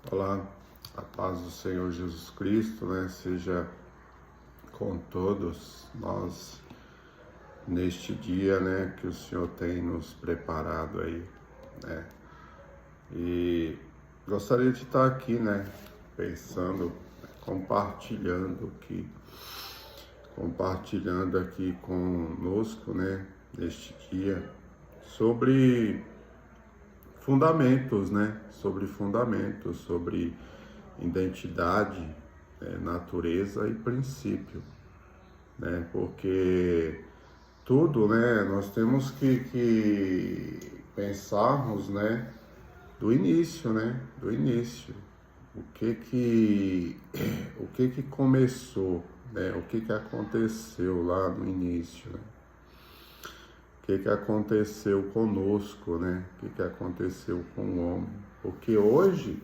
Olá, a paz do Senhor Jesus Cristo, seja com todos nós neste dia, que o Senhor tem nos preparado aí, E gostaria de estar aqui, pensando, compartilhando aqui conosco, neste dia, sobre fundamentos, sobre identidade, natureza e princípio, porque tudo, nós temos que pensarmos, do início, o que começou, o que aconteceu lá no início, O que aconteceu conosco, O que aconteceu com o homem. Porque hoje,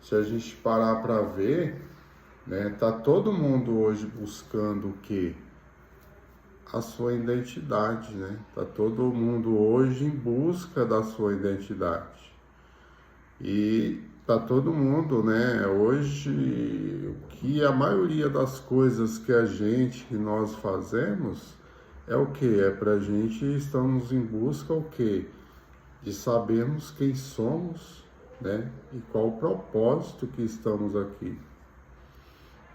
se a gente parar para ver, tá todo mundo hoje buscando o quê? A sua identidade, Tá todo mundo hoje em busca da sua identidade. E tá todo mundo, hoje, o que a maioria das coisas que nós fazemos, é o que? É pra gente, estamos em busca o quê? De sabermos quem somos, E qual o propósito que estamos aqui.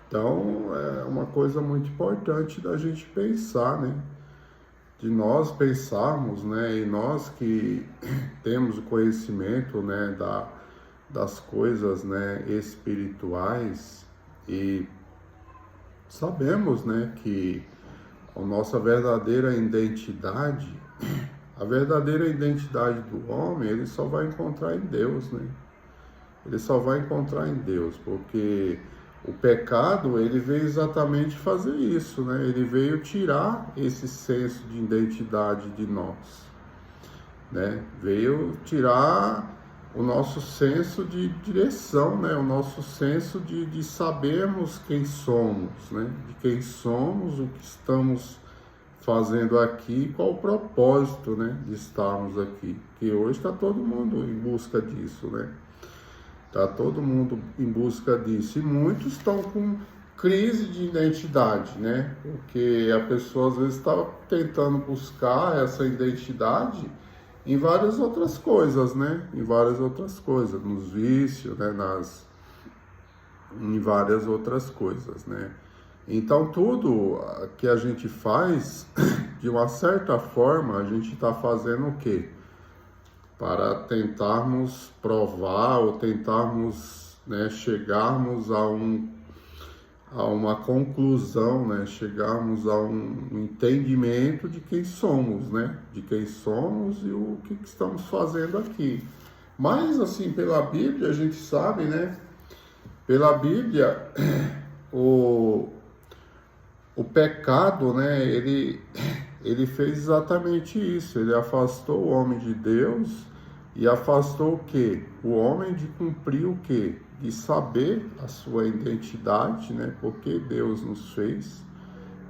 Então, é uma coisa muito importante da gente pensar, De nós pensarmos, E nós que temos o conhecimento, das coisas, espirituais, e sabemos, que a nossa verdadeira identidade, a verdadeira identidade do homem, ele só vai encontrar em Deus, Ele só vai encontrar em Deus, porque o pecado, ele veio exatamente fazer isso, Ele veio tirar esse senso de identidade de nós, Veio tirar o nosso senso de direção, o nosso senso de sabermos quem somos, De quem somos, o que estamos fazendo aqui, qual o propósito, de estarmos aqui. Porque hoje está todo mundo em busca disso, Está todo mundo em busca disso. E muitos estão com crise de identidade, Porque a pessoa às vezes está tentando buscar essa identidade em várias outras coisas, Em várias outras coisas, nos vícios, em várias outras coisas, Então, tudo que a gente faz, de uma certa forma, a gente está fazendo o quê? Para tentarmos provar ou tentarmos, chegarmos a uma conclusão, chegarmos a um entendimento de quem somos, De quem somos e o que estamos fazendo aqui. Mas, assim, pela Bíblia, a gente sabe, Pela Bíblia, o pecado, ele fez exatamente isso. Ele afastou o homem de Deus e afastou o quê? O homem de cumprir o quê? De saber a sua identidade, Porque Deus nos fez,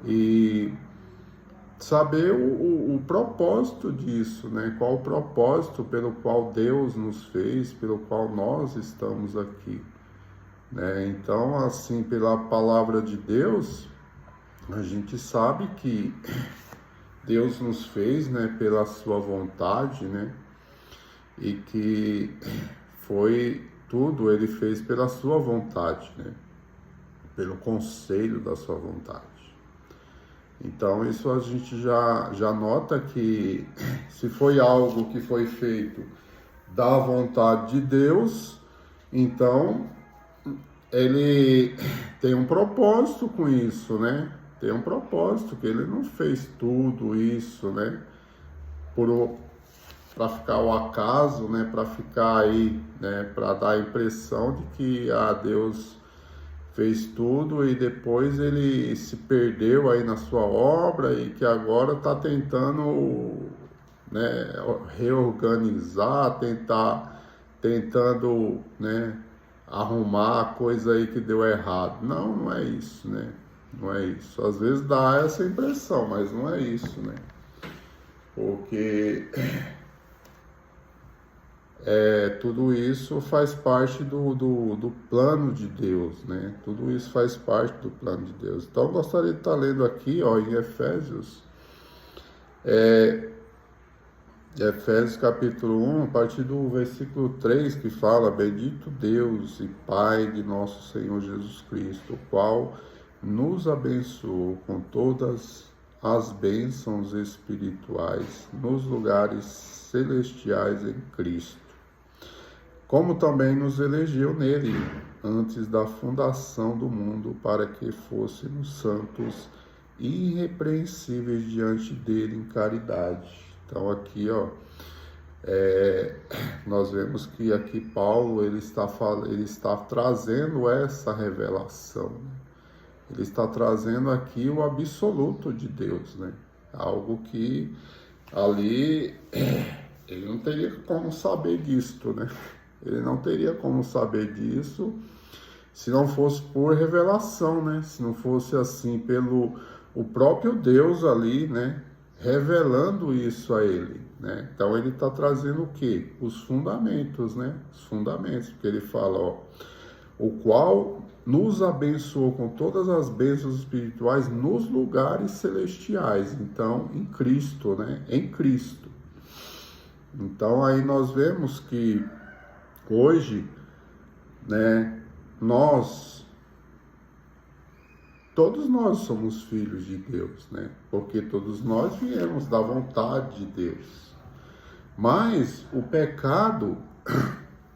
e saber o propósito disso, Qual o propósito pelo qual Deus nos fez, pelo qual nós estamos aqui, Então, assim, pela palavra de Deus, a gente sabe que Deus nos fez, pela sua vontade, E que foi tudo, ele fez pela sua vontade, Pelo conselho da sua vontade. Então, isso a gente já nota que, se foi algo que foi feito da vontade de Deus, então ele tem um propósito com isso, Tem um propósito, que ele não fez tudo isso, para ficar ao acaso, para ficar aí, para dar a impressão de que Deus fez tudo e depois ele se perdeu aí na sua obra e que agora está tentando, reorganizar, tentando, arrumar a coisa aí que deu errado. Não, não é isso, Não é isso. Às vezes dá essa impressão, mas não é isso, Porque tudo isso faz parte do plano de Deus, né? Tudo isso faz parte do plano de Deus. Então, eu gostaria de estar lendo aqui, ó, em Efésios, Efésios capítulo 1, a partir do versículo 3, que fala: Bendito Deus e Pai de nosso Senhor Jesus Cristo, o qual nos abençoou com todas as bênçãos espirituais nos lugares celestiais em Cristo, como também nos elegeu nele antes da fundação do mundo, para que fôssemos santos e irrepreensíveis diante dele em caridade. Então aqui, ó, nós vemos que aqui Paulo ele está trazendo essa revelação, né? Ele está trazendo aqui o absoluto de Deus, né? Algo que ali ele não teria como saber disto, né? Ele não teria como saber disso se não fosse por revelação, né? Se não fosse assim pelo o próprio Deus ali, né? Revelando isso a ele, né? Então ele está trazendo o quê? Os fundamentos, né? Os fundamentos, porque ele fala, ó, o qual nos abençoou com todas as bênçãos espirituais nos lugares celestiais. Então, em Cristo, né? Em Cristo. Então aí nós vemos que hoje, né? Todos nós somos filhos de Deus, né? Porque todos nós viemos da vontade de Deus. Mas o pecado,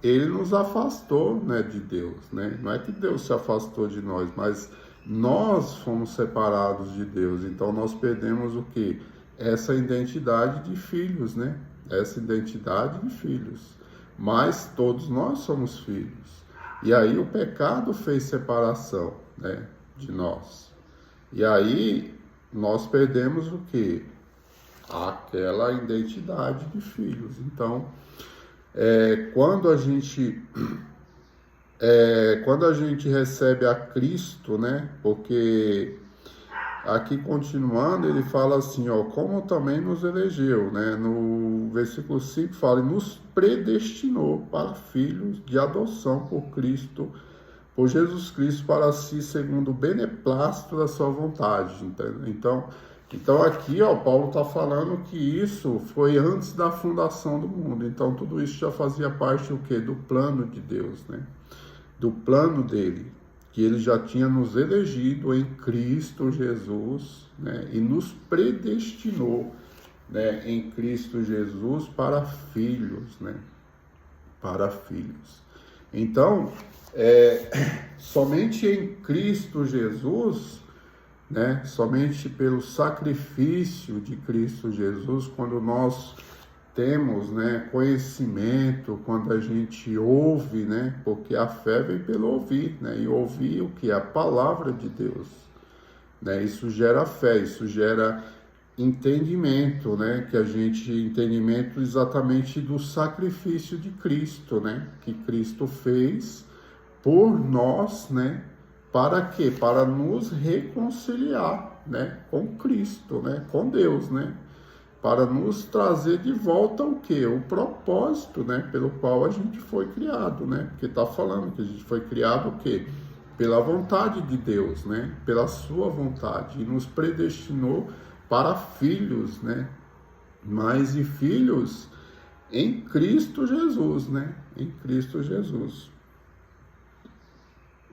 ele nos afastou, né, de Deus, né? Não é que Deus se afastou de nós, mas nós fomos separados de Deus. Então nós perdemos o quê? Essa identidade de filhos, né? Essa identidade de filhos. Mas todos nós somos filhos. E aí o pecado fez separação, né, de nós. E aí nós perdemos o quê? Aquela identidade de filhos. Então, quando a gente recebe a Cristo, né? Porque aqui continuando, ele fala assim, ó, como também nos elegeu, né? No versículo 5 fala, e nos predestinou para filhos de adoção por Cristo, por Jesus Cristo para si, segundo o beneplácito da sua vontade. Entendeu? Então aqui, ó, Paulo está falando que isso foi antes da fundação do mundo. Então tudo isso já fazia parte o quê? Do plano de Deus, né? Do plano dele, que ele já tinha nos elegido em Cristo Jesus, né? E nos predestinou, né, em Cristo Jesus para filhos, né? Para filhos. Então, somente em Cristo Jesus, né, somente pelo sacrifício de Cristo Jesus, quando nós temos, né, conhecimento, quando a gente ouve, né, porque a fé vem pelo ouvir, né, e ouvir o que? A palavra de Deus, né, isso gera fé, isso gera entendimento, né, entendimento exatamente do sacrifício de Cristo, né, que Cristo fez por nós, né, para quê? Para nos reconciliar, né, com Cristo, né, com Deus, né, para nos trazer de volta o quê? O propósito, né, pelo qual a gente foi criado, né, porque está falando que a gente foi criado o quê? Pela vontade de Deus, né, pela sua vontade, e nos predestinou para filhos, né, mas e filhos em Cristo Jesus, né, em Cristo Jesus.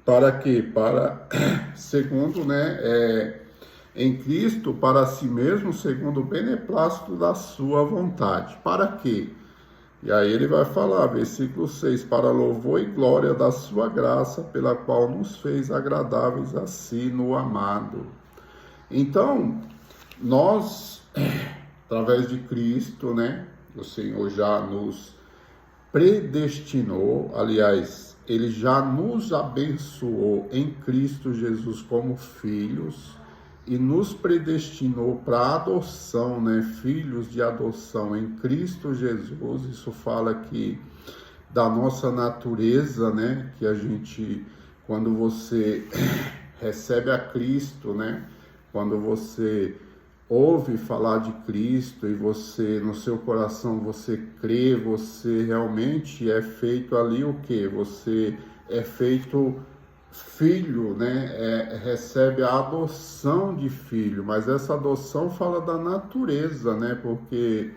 Para quê? Para, segundo, né, em Cristo, para si mesmo, segundo o beneplácito da sua vontade. Para quê? E aí ele vai falar, versículo 6, para louvor e glória da sua graça, pela qual nos fez agradáveis a si no amado. Então, nós, através de Cristo, né, o Senhor já nos predestinou, aliás, ele já nos abençoou em Cristo Jesus como filhos e nos predestinou para a adoção, né? Filhos de adoção em Cristo Jesus. Isso fala aqui da nossa natureza, né? Que a gente, quando você recebe a Cristo, né? Quando você ouve falar de Cristo e você, no seu coração, você crê, você realmente é feito ali o quê? Você é feito filho, né? Recebe a adoção de filho, mas essa adoção fala da natureza, né? Porque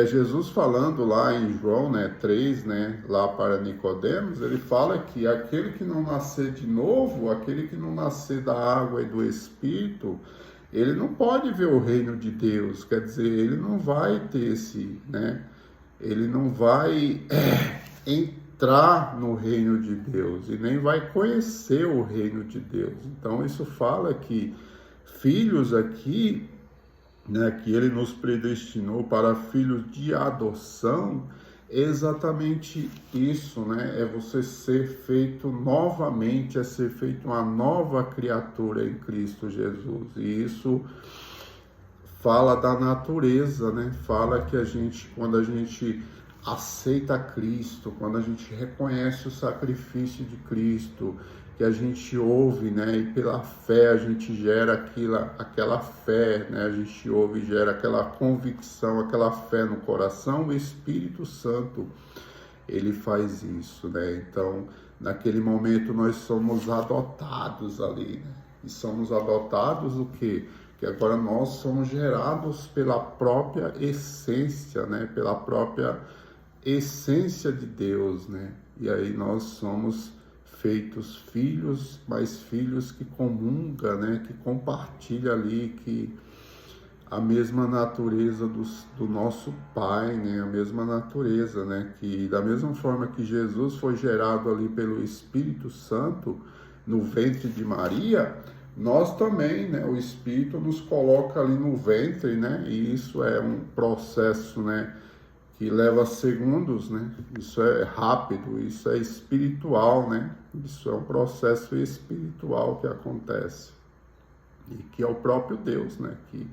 Jesus falando lá em João, né, 3, né, lá para Nicodemos, ele fala que aquele que não nascer de novo, aquele que não nascer da água e do Espírito, ele não pode ver o reino de Deus, quer dizer, ele não vai ter esse, né, ele não vai entrar no reino de Deus e nem vai conhecer o reino de Deus. Então isso fala que filhos aqui, né, que ele nos predestinou para filhos de adoção, é exatamente isso, né? É você ser feito novamente, é ser feito uma nova criatura em Cristo Jesus. E isso fala da natureza, né? Fala que quando a gente aceita Cristo, quando a gente reconhece o sacrifício de Cristo, que a gente ouve, né, e pela fé a gente gera aquela fé, né, a gente ouve e gera aquela convicção, aquela fé no coração, o Espírito Santo, ele faz isso, né, então, naquele momento nós somos adotados ali, né, e somos adotados o quê? Que agora nós somos gerados pela própria essência, né, pela própria essência de Deus, né, e aí nós somos feitos filhos, mas filhos que comunga, né, que compartilha ali que a mesma natureza do nosso Pai, né, a mesma natureza, né, que da mesma forma que Jesus foi gerado ali pelo Espírito Santo no ventre de Maria, nós também, né, o Espírito nos coloca ali no ventre, né, e isso é um processo, né, que leva segundos, né? Isso é rápido, isso é espiritual, né? Isso é um processo espiritual que acontece e que é o próprio Deus, né? Que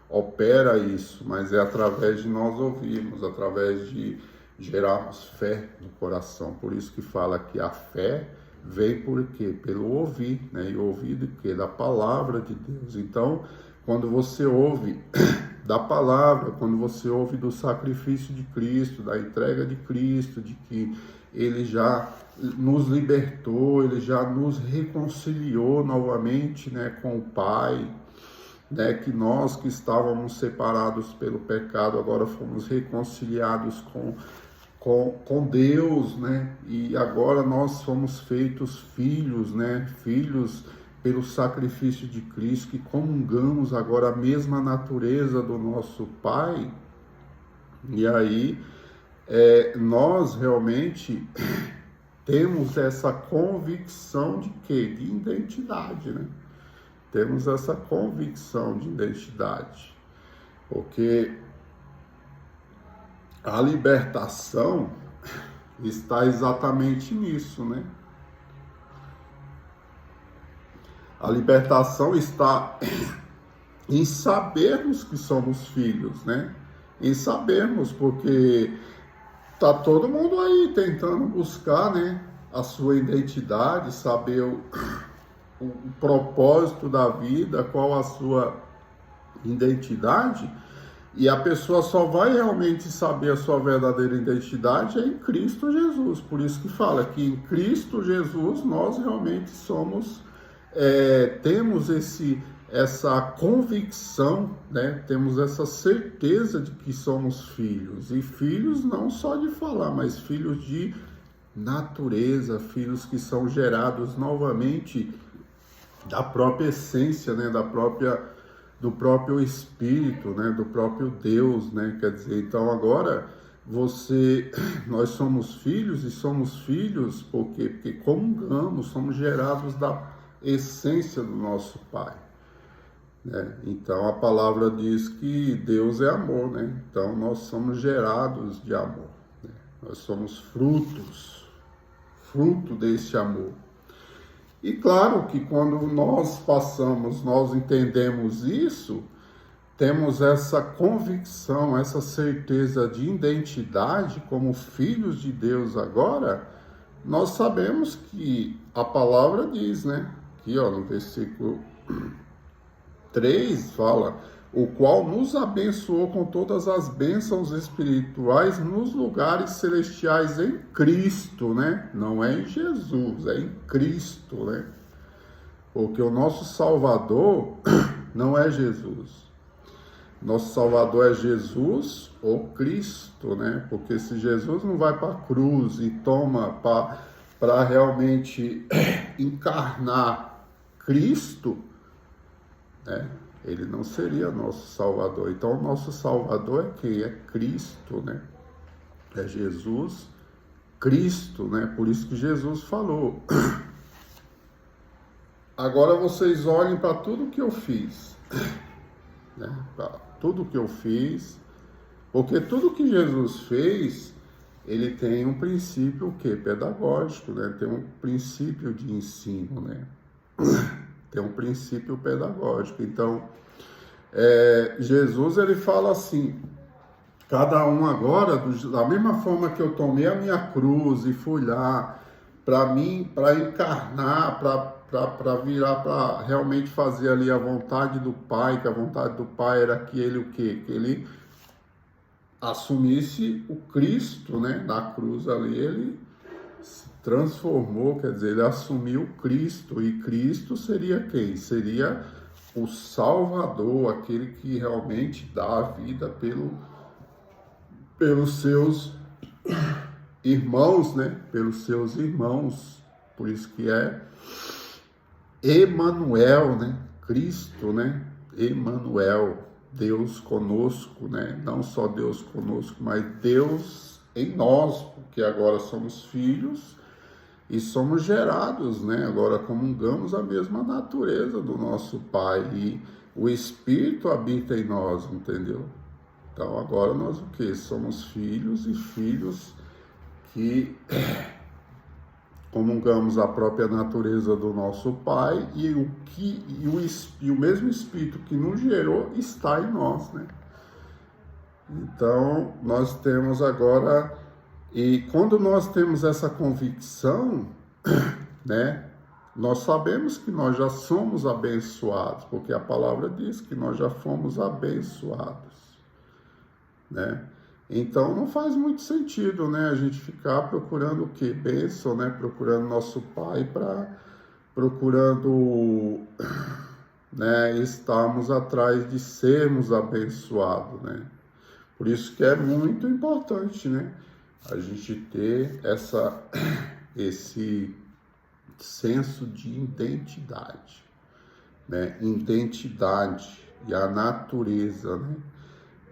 opera isso, mas é através de nós ouvirmos, através de gerarmos fé no coração. Por isso que fala que a fé vem por quê? Pelo ouvir, né? E ouvir do quê? Da palavra de Deus. Então, quando você ouve da palavra, quando você ouve do sacrifício de Cristo, da entrega de Cristo, de que ele já nos libertou, ele já nos reconciliou novamente, né, com o Pai, né, que nós que estávamos separados pelo pecado, agora fomos reconciliados com Deus, né, e agora nós somos feitos filhos, né, filhos pelo sacrifício de Cristo, que comungamos agora a mesma natureza do nosso Pai, e aí nós realmente temos essa convicção de quê? De identidade, né? Temos essa convicção de identidade, porque a libertação está exatamente nisso, né? A libertação está em sabermos que somos filhos, né? Em sabermos, porque tá todo mundo aí tentando buscar, né, a sua identidade, saber o propósito da vida, qual a sua identidade, e a pessoa só vai realmente saber a sua verdadeira identidade em Cristo Jesus. Por isso que fala que em Cristo Jesus nós realmente somos temos essa convicção, né? Temos essa certeza de que somos filhos, e filhos não só de falar, mas filhos de natureza, filhos que são gerados novamente da própria essência, né? Do próprio Espírito, né? Do próprio Deus, né? Quer dizer, então agora nós somos filhos, e somos filhos por quê? Porque comungamos, somos gerados da essência do nosso Pai, né? Então a palavra diz que Deus é amor, né? Então nós somos gerados de amor, né? Nós somos fruto desse amor. E claro que quando nós entendemos isso, temos essa convicção, essa certeza de identidade como filhos de Deus agora, nós sabemos que a palavra diz, né? Aqui, ó, no versículo 3 fala: o qual nos abençoou com todas as bênçãos espirituais nos lugares celestiais em Cristo, né? Não é em Jesus, é em Cristo, né? Porque o nosso Salvador não é Jesus. Nosso Salvador é Jesus ou Cristo, né? Porque se Jesus não vai para a cruz e toma para realmente encarnar Cristo, né? Ele não seria nosso Salvador. Então, o nosso Salvador é quem? É Cristo, né? É Jesus, Cristo, né? Por isso que Jesus falou. Agora vocês olhem para tudo que eu fiz, né? Para tudo que eu fiz, porque tudo que Jesus fez, ele tem um princípio o quê? Pedagógico, né? Tem um princípio de ensino, né? Tem um princípio pedagógico. Então, Jesus, ele fala assim, cada um agora, da mesma forma que eu tomei a minha cruz e fui lá, para mim, para encarnar, para virar, para realmente fazer ali a vontade do Pai, que a vontade do Pai era que ele o quê? Que ele assumisse o Cristo, né? Na cruz ali, ele se transformou, quer dizer, ele assumiu Cristo, e Cristo seria quem? Seria o Salvador, aquele que realmente dá a vida pelos seus irmãos, né? Pelos seus irmãos, por isso que é Emanuel, né? Cristo, né? Emanuel, Deus conosco, né? Não só Deus conosco, mas Deus em nós, porque agora somos filhos e somos gerados, né? Agora comungamos a mesma natureza do nosso Pai e o Espírito habita em nós, entendeu? Então agora nós o quê? Somos filhos e filhos que comungamos a própria natureza do nosso Pai e o mesmo Espírito que nos gerou está em nós, né? Então nós temos agora, e quando nós temos essa convicção, né? Nós sabemos que nós já somos abençoados, porque a palavra diz que nós já fomos abençoados, né? Então não faz muito sentido, né, a gente ficar procurando o quê? Bênção, né? Procurando nosso Pai procurando, né, estarmos atrás de sermos abençoados, né? Por isso que é muito importante, né, a gente ter esse senso de identidade, né? Identidade e a natureza, né?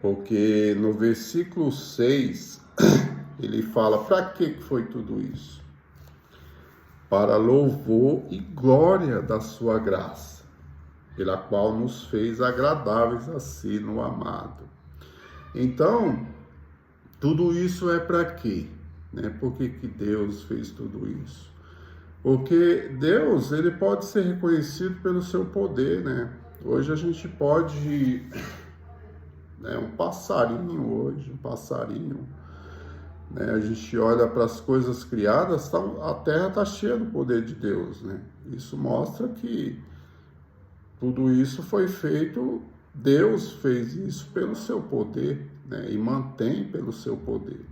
Porque no versículo 6, ele fala, para que foi tudo isso? Para louvor e glória da sua graça, pela qual nos fez agradáveis a si no amado. Então, tudo isso é para quê? Né? Por que Deus fez tudo isso? Porque Deus, ele pode ser reconhecido pelo seu poder, né? Hoje a gente pode... um passarinho hoje, né? A gente olha para as coisas criadas, a terra está cheia do poder de Deus, né? Isso mostra que tudo isso foi feito, Deus fez isso pelo seu poder, né? E mantém pelo seu poder.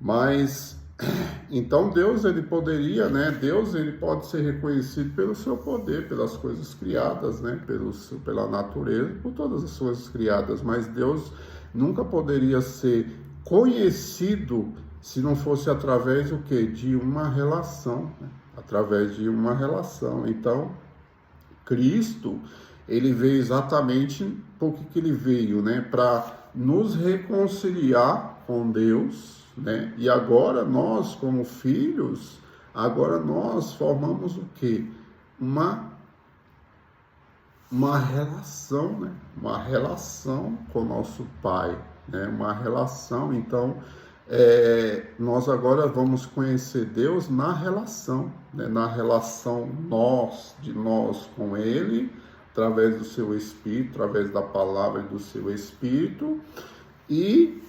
Mas, então Deus, ele poderia, né? Deus, ele pode ser reconhecido pelo seu poder, pelas coisas criadas, né? Pela natureza, por todas as coisas criadas. Mas Deus nunca poderia ser conhecido se não fosse através do quê? De uma relação, né? Através de uma relação. Então, Cristo, ele veio exatamente por que ele veio, né? Para nos reconciliar com Deus, né? E agora nós, como filhos, agora nós formamos o quê? Uma relação, né? Uma relação com o nosso Pai, né? Uma relação. Então, nós agora vamos conhecer Deus na relação, né? Na relação de nós com Ele, através do seu Espírito, através da palavra do seu Espírito, e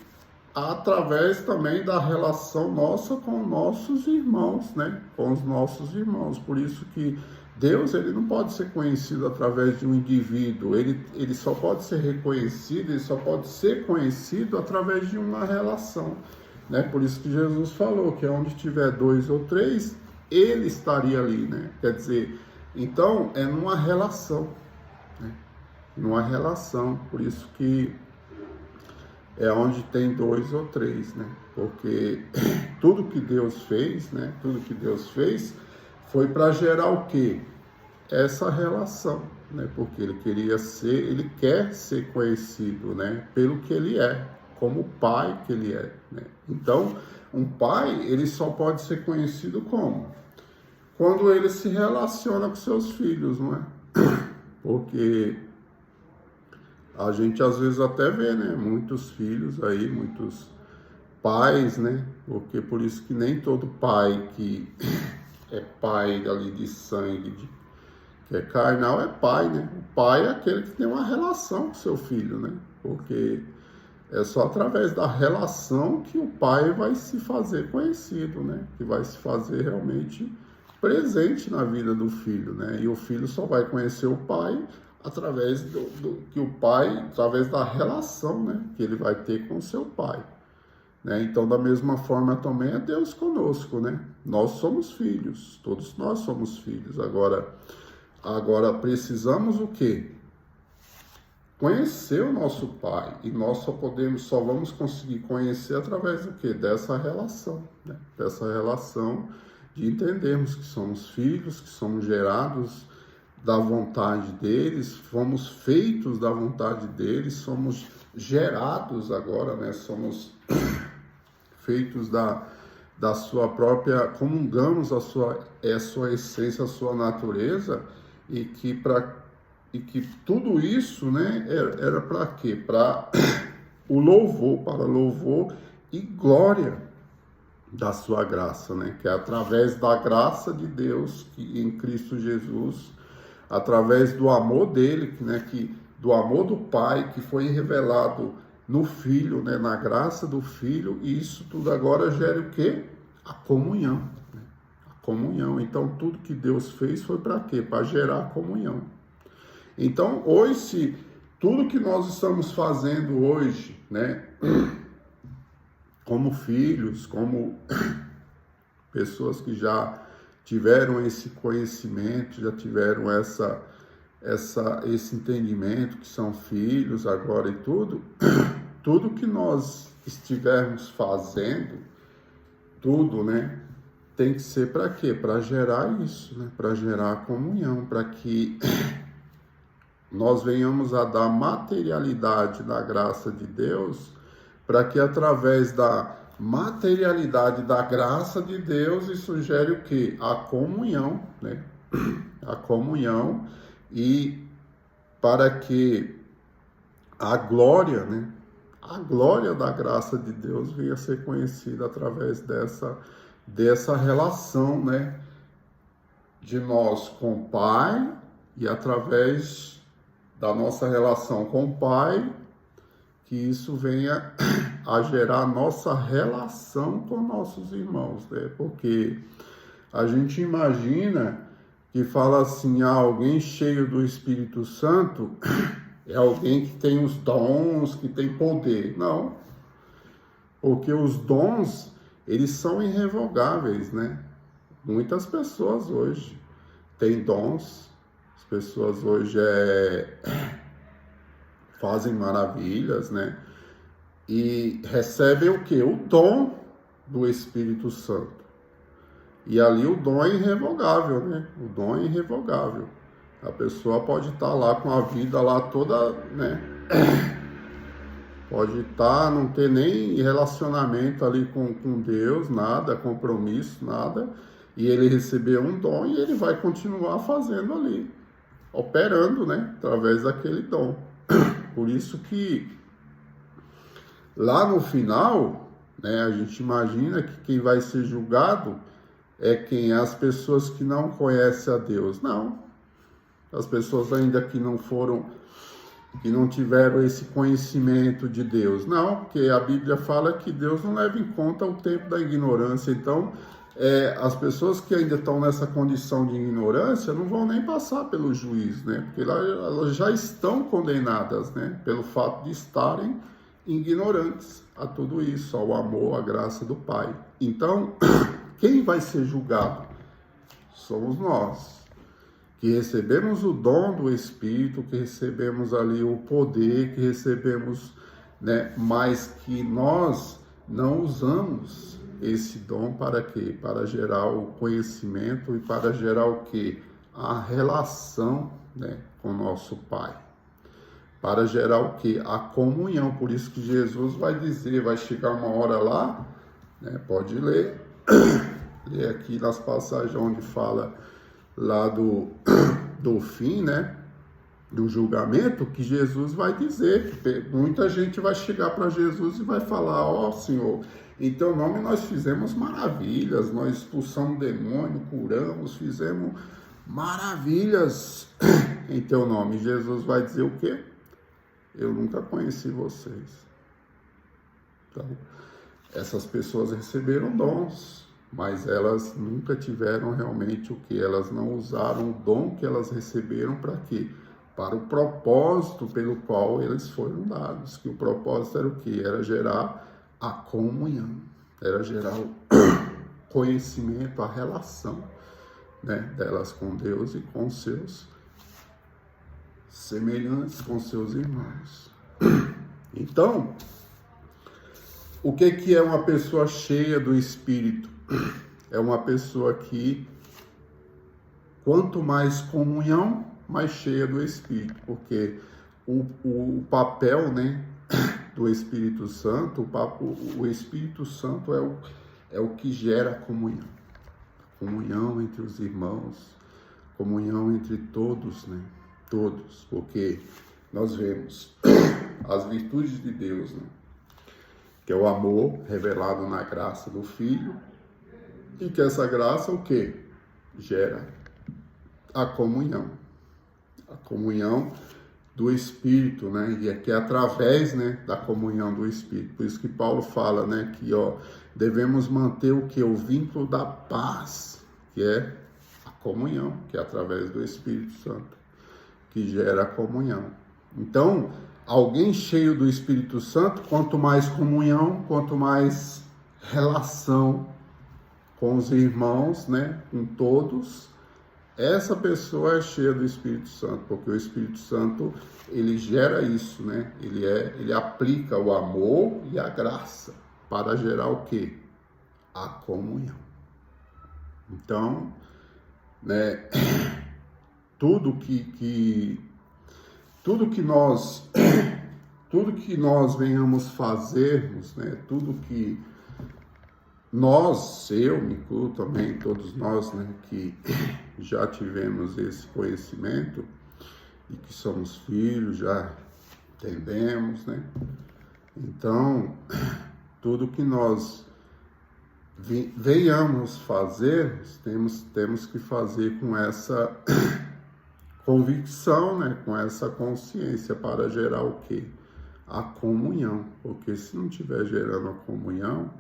através também da relação nossa com nossos irmãos, né? Com os nossos irmãos. Por isso que Deus, ele não pode ser conhecido através de um indivíduo, ele só pode ser reconhecido, ele só pode ser conhecido através de uma relação, né? Por isso que Jesus falou que onde tiver 2 ou 3, ele estaria ali, né? Quer dizer, então é numa relação, né? Numa relação, por isso que é onde tem 2 ou 3, né? Porque tudo que Deus fez, né? Tudo que Deus fez foi para gerar o quê? Essa relação, né? Porque ele quer ser conhecido, né? Pelo que ele é, como pai que ele é, né? Então, um pai, ele só pode ser conhecido como? Quando ele se relaciona com seus filhos, não é? Porque a gente às vezes até vê, né? Muitos filhos aí, muitos pais, né? Porque por isso que nem todo pai que é pai ali de sangue, que é carnal, é pai, né? O pai é aquele que tem uma relação com seu filho, né? Porque é só através da relação que o pai vai se fazer conhecido, né? Que vai se fazer realmente presente na vida do filho, né? E o filho só vai conhecer o pai através através da relação, né? Que ele vai ter com o seu pai. Né? Então, da mesma forma também é Deus conosco, né? Nós somos filhos, todos nós somos filhos. Agora precisamos o quê? Conhecer o nosso Pai. E nós só vamos conseguir conhecer através do quê? Dessa relação, né? Dessa relação de entendermos que somos filhos, que somos gerados da vontade deles, fomos feitos da vontade deles, somos gerados agora, né? Somos feitos da sua própria, comungamos a sua essência, a sua natureza, e que tudo isso, né, era para quê? Para o louvor, para louvor e glória da sua graça, né? Que é através da graça de Deus, que em Cristo Jesus, através do amor dele, né, do amor do Pai, que foi revelado no Filho, né, na graça do Filho, e isso tudo agora gera o quê? A comunhão, né? A comunhão. Então, tudo que Deus fez foi para quê? Para gerar comunhão. Então, hoje, tudo que nós estamos fazendo hoje, né, como filhos, como pessoas que já tiveram esse conhecimento, já tiveram esse entendimento que são filhos agora e tudo que nós estivermos fazendo, tudo, né, tem que ser para quê? Para gerar isso, né, para gerar comunhão, para que nós venhamos a dar materialidade da graça de Deus, para que através da materialidade da graça de Deus, isso gere o quê? A comunhão, né? A comunhão, e para que a glória, né? A glória da graça de Deus venha a ser conhecida através dessa relação, né? De nós com o Pai, e através da nossa relação com o Pai, que isso venha a gerar nossa relação com nossos irmãos, né? Porque a gente imagina que fala assim, alguém cheio do Espírito Santo é alguém que tem os dons, que tem poder. Não, porque os dons, eles são irrevogáveis, né? Muitas pessoas hoje têm dons, as pessoas hoje fazem maravilhas, né? E recebem o quê? O dom do Espírito Santo. E ali o dom é irrevogável, né? O dom é irrevogável. A pessoa pode estar lá com a vida lá toda, né? Pode estar, não ter nem relacionamento ali com Deus, nada, compromisso, nada. E ele receber um dom e ele vai continuar fazendo ali, operando, né? Através daquele dom. Por isso que lá no final, né, a gente imagina que quem vai ser julgado é quem? As pessoas que não conhecem a Deus. Não. As pessoas ainda que não tiveram esse conhecimento de Deus. Não, porque a Bíblia fala que Deus não leva em conta o tempo da ignorância. Então, as pessoas que ainda estão nessa condição de ignorância não vão nem passar pelo juízo, né? Porque elas já estão condenadas, né? Pelo fato de estarem ignorantes a tudo isso, ao amor, à graça do Pai. Então, quem vai ser julgado? Somos nós, que recebemos o dom do Espírito, que recebemos ali o poder, que recebemos, né? Mas que nós não usamos esse dom para quê? Para gerar o conhecimento e para gerar o quê? A relação, né, com o nosso Pai. Para gerar o quê? A comunhão. Por isso que Jesus vai dizer, vai chegar uma hora lá, né, pode ler, ler aqui nas passagens onde fala lá do fim, né, do julgamento, que Jesus vai dizer, que muita gente vai chegar para Jesus e vai falar, ó Senhor, em teu nome nós fizemos maravilhas, nós expulsamos demônio, curamos, fizemos maravilhas em teu nome. Jesus vai dizer o quê? Eu nunca conheci vocês. Então, essas pessoas receberam dons, mas elas nunca tiveram realmente o que? Elas não usaram o dom que elas receberam para quê? Para o propósito pelo qual eles foram dados. Que o propósito era o quê? Era gerar a comunhão, era gerar o conhecimento, a relação, né, delas com Deus e com seus semelhantes, com seus irmãos. Então, o que é uma pessoa cheia do Espírito? É uma pessoa que, quanto mais comunhão, mais cheia do Espírito, porque o papel, né, do Espírito Santo, o Espírito Santo é o que gera comunhão. Comunhão entre os irmãos, comunhão entre todos, né? Todos, porque nós vemos as virtudes de Deus, né? Que é o amor revelado na graça do Filho, e que essa graça o quê? Gera a comunhão do Espírito, né? E é que é através, né, da comunhão do Espírito. Por isso que Paulo fala, né, que devemos manter o que? O vínculo da paz, que é a comunhão, que é através do Espírito Santo, que gera a comunhão. Então, alguém cheio do Espírito Santo, quanto mais comunhão, quanto mais relação com os irmãos, né, com todos, essa pessoa é cheia do Espírito Santo, porque o Espírito Santo, ele gera isso, né? Ele aplica o amor e a graça para gerar o quê? A comunhão. Então, né, tudo que nós venhamos fazermos, né, tudo que nós, eu me incluo também, todos nós, né, que já tivemos esse conhecimento e que somos filhos, já entendemos, né? Então, tudo que nós venhamos fazer, temos que fazer com essa convicção, né, com essa consciência, para gerar o quê? A comunhão, porque se não estiver gerando a comunhão,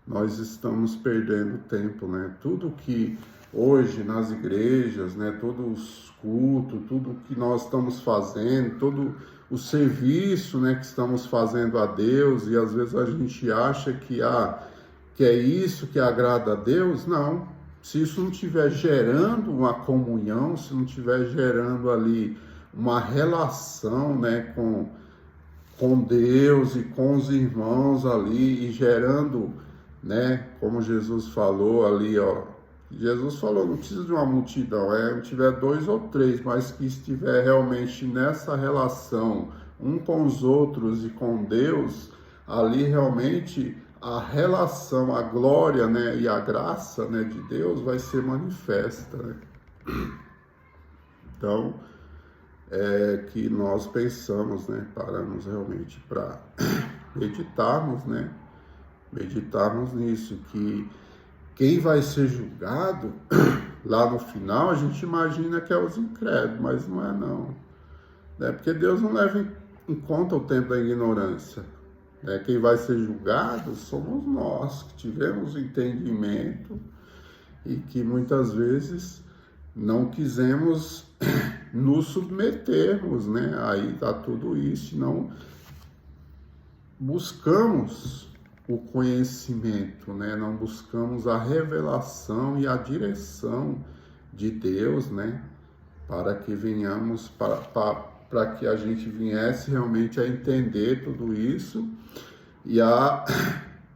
nós estamos perdendo tempo, né? Tudo que hoje nas igrejas, né, todos os cultos, tudo que nós estamos fazendo, todo o serviço, né, que estamos fazendo a Deus, e às vezes a gente acha que é isso que agrada a Deus. Não. Se isso não estiver gerando uma comunhão, se não estiver gerando ali uma relação, né, com Deus e com os irmãos ali, e gerando, né, como Jesus falou ali, Jesus falou, não precisa de uma multidão, não tiver 2 ou 3, mas que estiver realmente nessa relação um com os outros e com Deus, ali realmente a relação, a glória, né, e a graça, né, de Deus vai ser manifesta, né? Então, que nós pensamos, né, paramos realmente para meditarmos, né, meditarmos nisso, que quem vai ser julgado lá no final, a gente imagina que é os incrédulos, mas não é não, né? Porque Deus não leva em conta o tempo da ignorância, né? Quem vai ser julgado somos nós, que tivemos entendimento, e que muitas vezes não quisemos nos submetermos, né, aí a tudo isso, não buscamos o conhecimento, né, não buscamos a revelação e a direção de Deus, né, para que venhamos, para que a gente viesse realmente a entender tudo isso e a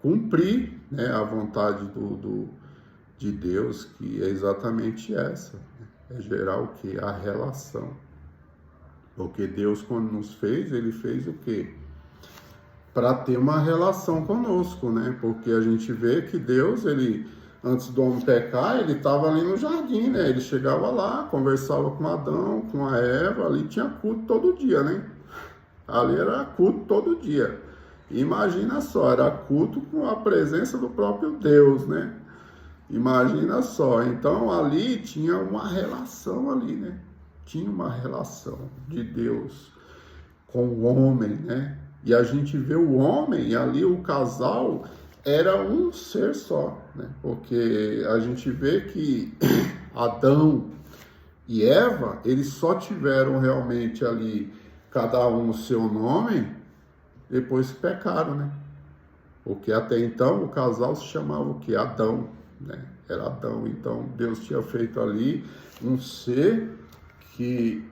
cumprir, né, a vontade de Deus, que é exatamente essa, né? É gerar o que? A relação. Porque Deus, quando nos fez, Ele fez o quê? Para ter uma relação conosco, né? Porque a gente vê que Deus, Ele, antes do homem pecar, Ele estava ali no jardim, né? Ele chegava lá, conversava com Adão, com a Eva, ali tinha culto todo dia, né? Ali era culto todo dia. Imagina só, era culto com a presença do próprio Deus, né? Imagina só, então ali tinha uma relação ali, né? Tinha uma relação de Deus com o homem, né? E a gente vê o homem ali, o casal, era um ser só, né? Porque a gente vê que Adão e Eva, eles só tiveram realmente ali, cada um o seu nome, depois que pecaram, né? Porque até então o casal se chamava o quê? Adão, né? Era Adão. Então Deus tinha feito ali um ser que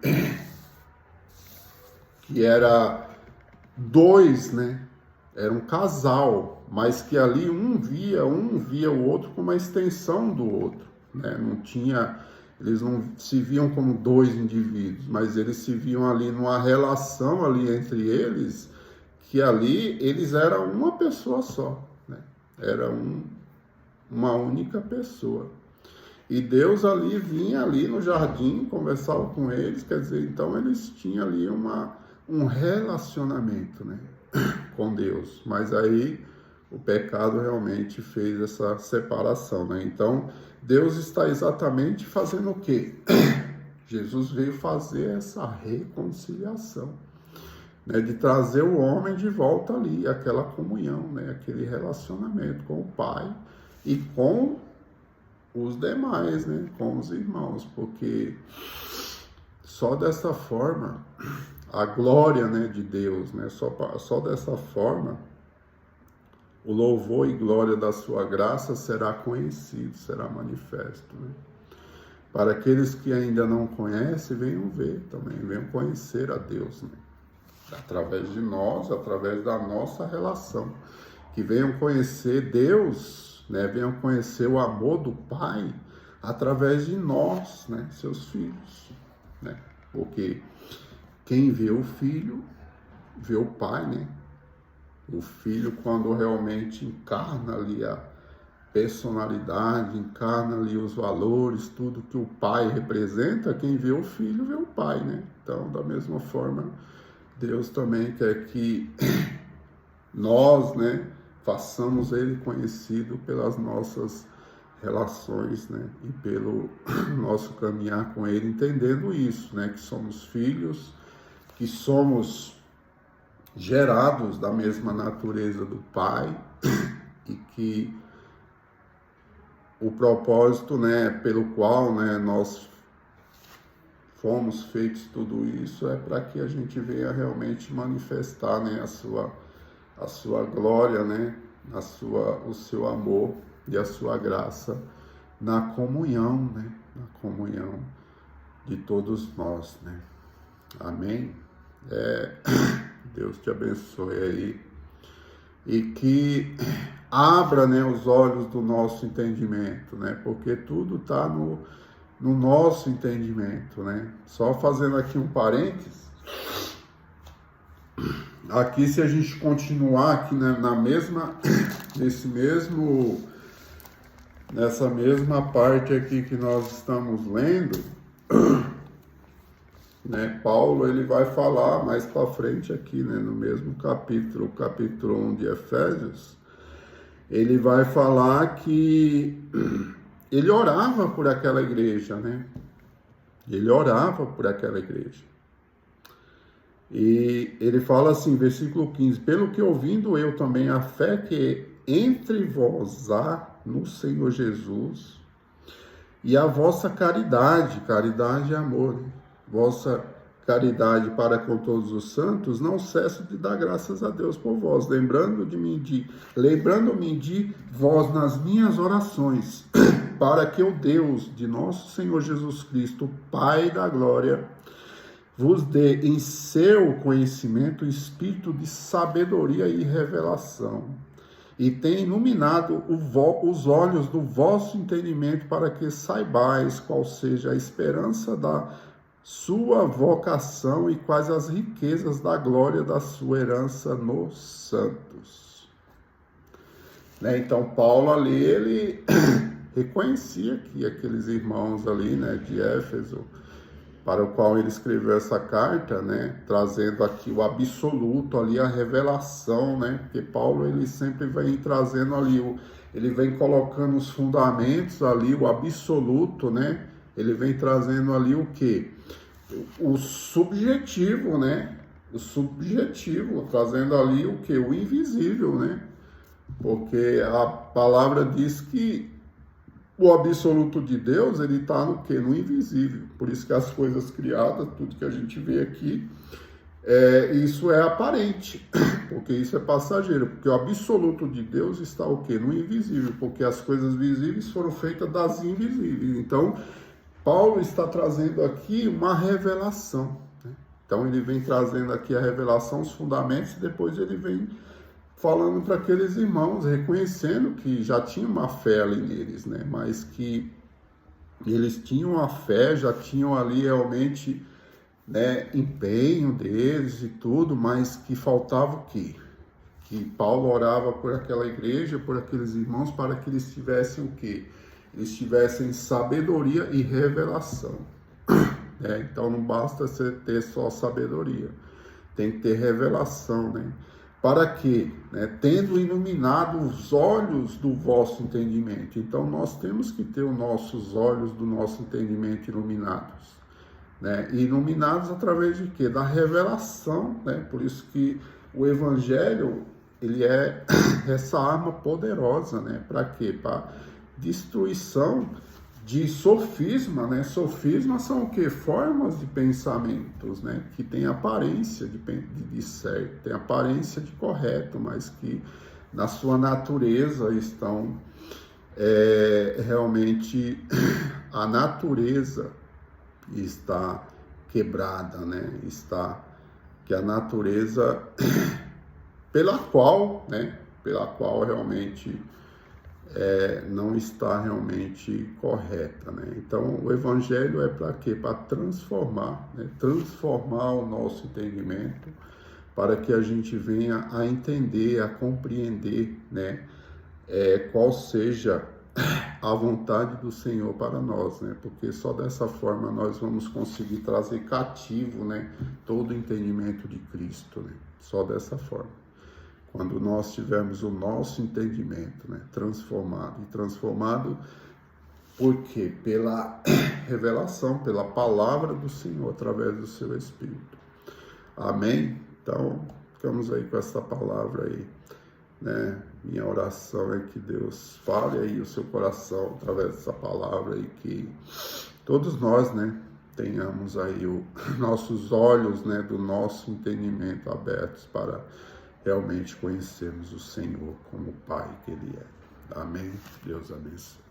era dois, né? Era um casal, mas que ali um via o outro como uma extensão do outro, né? Não tinha, eles não se viam como dois indivíduos, mas eles se viam ali numa relação ali entre eles, que ali eles eram uma pessoa só, né? Era uma única pessoa. E Deus ali vinha ali no jardim, conversava com eles, quer dizer, então eles tinham ali um relacionamento, né, com Deus. Mas aí o pecado realmente fez essa separação, né? Então Deus está exatamente fazendo o quê? Jesus veio fazer essa reconciliação, né, de trazer o homem de volta ali, aquela comunhão, né, aquele relacionamento com o Pai e com os demais, né, com os irmãos, porque só dessa forma a glória, né, de Deus, né, só dessa forma o louvor e glória da sua graça será conhecido, será manifesto, né? Para aqueles que ainda não conhecem, venham ver também, venham conhecer a Deus, né? Através de nós, através da nossa relação, que venham conhecer Deus, né? Venham conhecer o amor do Pai através de nós, né? Seus filhos, né? Porque quem vê o Filho, vê o Pai, né? O Filho, quando realmente encarna ali a personalidade, encarna ali os valores, tudo que o Pai representa, quem vê o Filho, vê o Pai, né? Então, da mesma forma, Deus também quer que nós, né, façamos Ele conhecido pelas nossas relações, né, e pelo nosso caminhar com Ele, entendendo isso, né, que somos filhos, que somos gerados da mesma natureza do Pai e que o propósito, né, pelo qual, né, nós fomos feitos tudo isso é para que a gente venha realmente manifestar, né, a sua glória, né, o seu amor e a sua graça na comunhão, né, na comunhão de todos nós, né. Amém? Deus te abençoe aí e que abra, né, os olhos do nosso entendimento, né, porque tudo está no nosso entendimento, né? Só fazendo aqui um parênteses, aqui se a gente continuar aqui, né, nessa mesma parte aqui que nós estamos lendo, né, Paulo ele vai falar mais para frente aqui, né, no mesmo capítulo 1 de Efésios, ele vai falar que ele orava por aquela igreja, né? Ele orava por aquela igreja. E ele fala assim, versículo 15, pelo que ouvindo eu também a fé que entre vós há no Senhor Jesus E a vossa caridade, caridade é amor, né? Vossa caridade para com todos os santos, não cesso de dar graças a Deus por vós, lembrando-me de vós nas minhas orações, para que o Deus de nosso Senhor Jesus Cristo, Pai da glória, vos dê em seu conhecimento o espírito de sabedoria e revelação, e tem iluminado os olhos do vosso entendimento, para que saibais qual seja a esperança da sua vocação e quais as riquezas da glória da sua herança nos santos. Né? Então, Paulo ali, ele reconhecia que aqueles irmãos ali, né, de Éfeso, para o qual ele escreveu essa carta, né, trazendo aqui o absoluto, ali a revelação, né, porque Paulo ele sempre vem trazendo ali, ele vem colocando os fundamentos ali, o absoluto, né, ele vem trazendo ali o quê? O subjetivo, né, o subjetivo, trazendo ali o quê? O invisível, né, porque a palavra diz que o absoluto de Deus, ele está no quê? No invisível. Por isso que as coisas criadas, tudo que a gente vê aqui, isso é aparente, porque isso é passageiro. Porque o absoluto de Deus está o quê? No invisível, porque as coisas visíveis foram feitas das invisíveis. Então, Paulo está trazendo aqui uma revelação, né? Então, ele vem trazendo aqui a revelação, os fundamentos, e depois ele vem falando para aqueles irmãos, reconhecendo que já tinha uma fé ali neles, né? Mas que eles tinham a fé, já tinham ali realmente, né, empenho deles e tudo, mas que faltava o quê? Que Paulo orava por aquela igreja, por aqueles irmãos, para que eles tivessem o quê? Eles tivessem sabedoria e revelação. Então não basta você ter só sabedoria, tem que ter revelação, né? Para que, né, tendo iluminado os olhos do vosso entendimento. Então, nós temos que ter os nossos olhos do nosso entendimento iluminados. Né? E iluminados através de quê? Da revelação. Né? Por isso que o Evangelho, ele é essa arma poderosa. Né? Para quê? Para destruição de sofisma, né? Sofisma são o quê? Formas de pensamentos, né? Que tem aparência de certo, tem aparência de correto, mas que na sua natureza estão realmente a natureza está quebrada, né? Que a natureza pela qual realmente não está realmente correta, né? Então, o Evangelho é para quê? Para transformar, né? Transformar o nosso entendimento, para que a gente venha a entender, a compreender, né? Qual seja a vontade do Senhor para nós, né? Porque só dessa forma nós vamos conseguir trazer cativo, né, todo o entendimento de Cristo, né? Só dessa forma. Quando nós tivermos o nosso entendimento, né, transformado por quê? Pela revelação, pela palavra do Senhor, através do seu Espírito. Amém? Então, ficamos aí com essa palavra aí, né? Minha oração é que Deus fale aí o seu coração através dessa palavra e que todos nós, né, tenhamos aí os nossos olhos, né, do nosso entendimento abertos para realmente conhecermos o Senhor como o Pai que Ele é. Amém? Deus abençoe.